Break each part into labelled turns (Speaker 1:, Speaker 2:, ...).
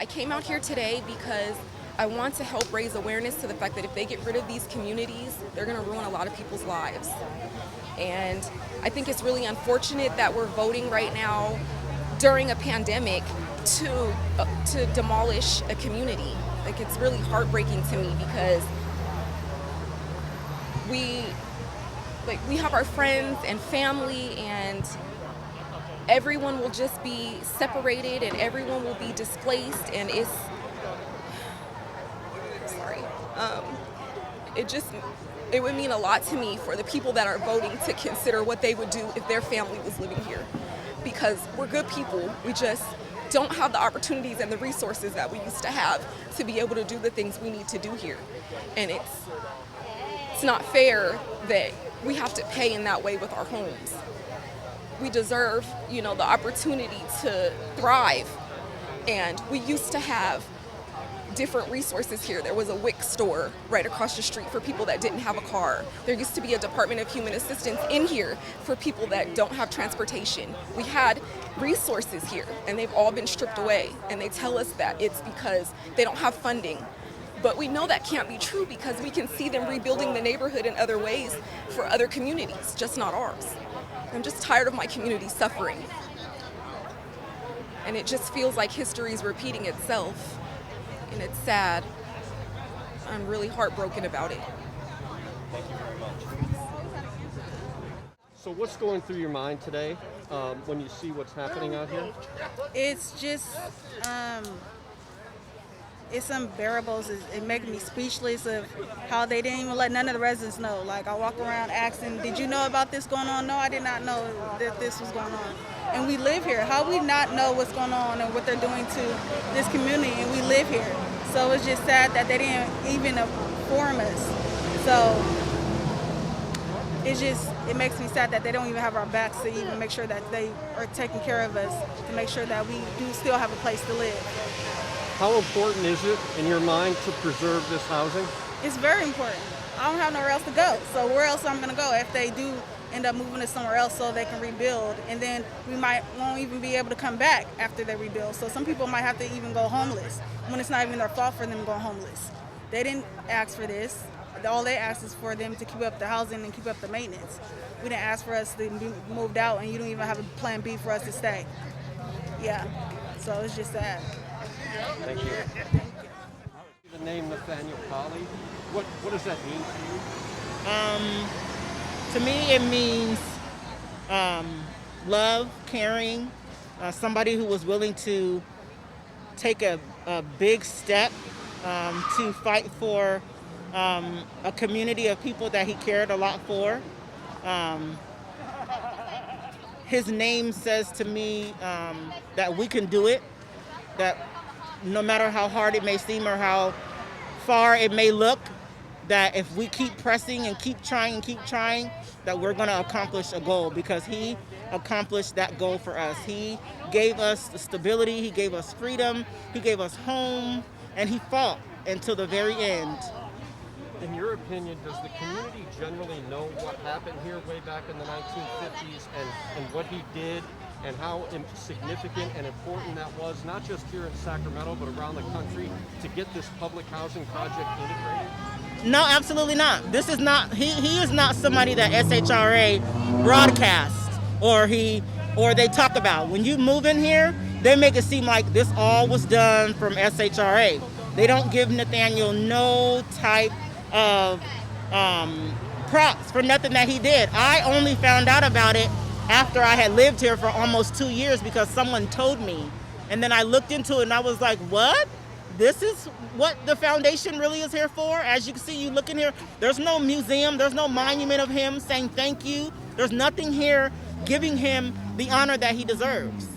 Speaker 1: I came out here today because I want to help raise awareness to the fact that if they get rid of these communities, they're going to ruin a lot of people's lives. And I think it's really unfortunate that we're voting right now during a pandemic to demolish a community. Like, it's really heartbreaking to me because we we have our friends and family, and everyone will just be separated and everyone will be displaced, and it's sorry. It would mean a lot to me for the people that are voting to consider what they would do if their family was living here, because we're good people. We just don't have the opportunities and the resources that we used to have to be able to do the things we need to do here. And it's not fair that we have to pay in that way with our homes. We deserve, the opportunity to thrive. And we used to have different resources here. There was a WIC store right across the street for people that didn't have a car. There used to be a Department of Human Assistance in here for people that don't have transportation. We had resources here, and they've all been stripped away. And they tell us that it's because they don't have funding. But we know that can't be true because we can see them rebuilding the neighborhood in other ways for other communities, just not ours. I'm just tired of my community suffering. And it just feels like history is repeating itself. And it's sad. I'm really heartbroken about it.
Speaker 2: Thank you very much. So what's going through your mind today when you see what's happening out here?
Speaker 3: It's just, it's unbearable. It makes me speechless of how they didn't even let none of the residents know. Like, I walk around asking, did you know about this going on? No, I did not know that this was going on. And we live here. How we not know what's going on and what they're doing to this community, and we live here. So it's just sad that they didn't even inform us. So it makes me sad that they don't even have our backs to even make sure that they are taking care of us, to make sure that we do still have a place to live.
Speaker 2: How important is it in your mind to preserve this housing?
Speaker 3: It's very important. I don't have nowhere else to go. So where else am I going to go if they do end up moving to somewhere else so they can rebuild? And then won't even be able to come back after they rebuild. So some people might have to even go homeless when it's not even their fault for them going homeless. They didn't ask for this. All they asked is for them to keep up the housing and keep up the maintenance. We didn't ask for us to be moved out, and you don't even have a plan B for us to stay. Yeah, so it's just sad.
Speaker 2: Thank you. The name Nathaniel Colley, what does that mean to you?
Speaker 4: To me, it means love, caring, somebody who was willing to take a big step to fight for a community of people that he cared a lot for. His name says to me that we can do it, that no matter how hard it may seem or how far it may look, that if we keep pressing and keep trying, that we're going to accomplish a goal, because he accomplished that goal for us. He gave us the stability, he gave us freedom, he gave us home, and he fought until the very end.
Speaker 2: In your opinion, does the community generally know what happened here way back in the 1950s and what he did and how significant and important that was, not just here in Sacramento, but around the country, to get this public housing project integrated?
Speaker 4: No, absolutely not. This is not, he is not somebody that SHRA broadcasts or they talk about. When you move in here, they make it seem like this all was done from SHRA. They don't give Nathaniel no type of props for nothing that he did. I only found out about it after I had lived here for almost 2 years because someone told me. And then I looked into it and I was like, what? This is what the foundation really is here for? As you can see, you look in here, there's no museum, there's no monument of him saying thank you. There's nothing here giving him the honor that he deserves.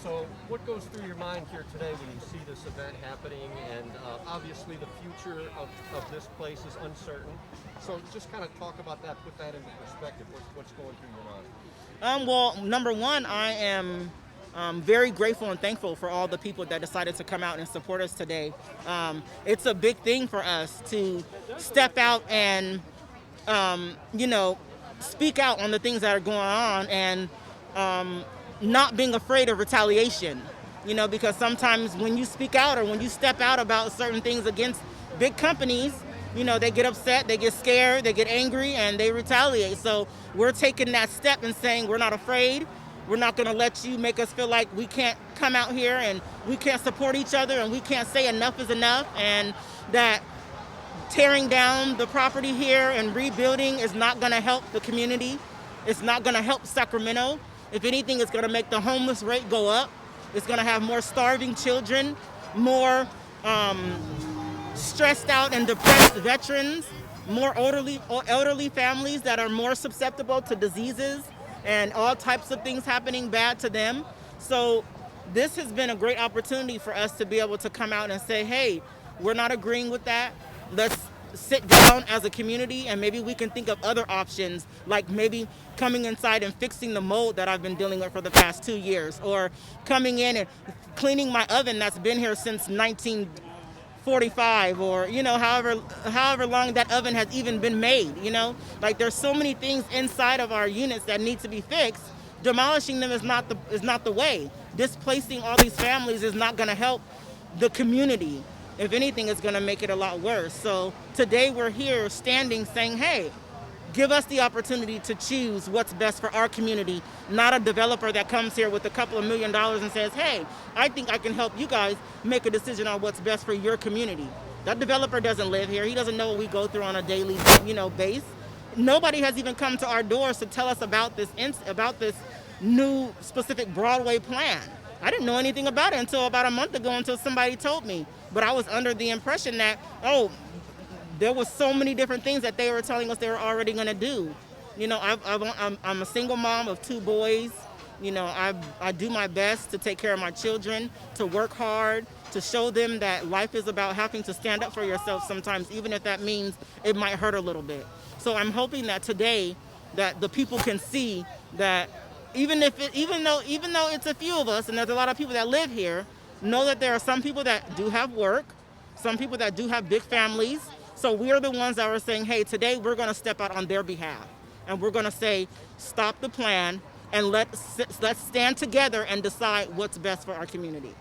Speaker 2: So what goes through your mind here today when you see this event happening? And obviously the future of this place is uncertain. So just kind of talk about that, put that into perspective. What's going through your mind?
Speaker 4: Well, number one, I am very grateful and thankful for all the people that decided to come out and support us today. It's a big thing for us to step out and, speak out on the things that are going on and not being afraid of retaliation. because sometimes when you speak out or when you step out about certain things against big companies, they get upset, they get scared, they get angry, and they retaliate. So we're taking that step and saying we're not afraid. We're not going to let you make us feel like we can't come out here and we can't support each other and we can't say enough is enough, and that tearing down the property here and rebuilding is not going to help the community. It's not going to help Sacramento. If anything, it's going to make the homeless rate go up. It's going to have more starving children, more stressed out and depressed veterans, more elderly families that are more susceptible to diseases and all types of things happening bad to them. So this has been a great opportunity for us to be able to come out and say, hey, we're not agreeing with that. Let's sit down as a community and maybe we can think of other options, like maybe coming inside and fixing the mold that I've been dealing with for the past 2 years, or coming in and cleaning my oven that's been here since 1945, or however long that oven has even been made. Like there's so many things inside of our units that need to be fixed. Demolishing them is not the way. Displacing all these families is not going to help the community. If anything, it's going to make it a lot worse. So today we're here standing saying, hey, give us the opportunity to choose what's best for our community, not a developer that comes here with a couple of $1 million and says, hey, I think I can help you guys make a decision on what's best for your community. That developer doesn't live here. He doesn't know what we go through on a daily, base. Nobody has even come to our doors to tell us about this new specific Broadway plan. I didn't know anything about it until about a month ago, until somebody told me. But I was under the impression that, there was so many different things that they were telling us they were already going to do. I'm a single mom of 2 boys. I do my best to take care of my children, to work hard, to show them that life is about having to stand up for yourself sometimes, even if that means it might hurt a little bit. So I'm hoping that today that the people can see that even though it's a few of us and there's a lot of people that live here, know that there are some people that do have work, some people that do have big families. So we're the ones that are saying, hey, today we're going to step out on their behalf. And we're going to say, stop the plan and let's stand together and decide what's best for our community.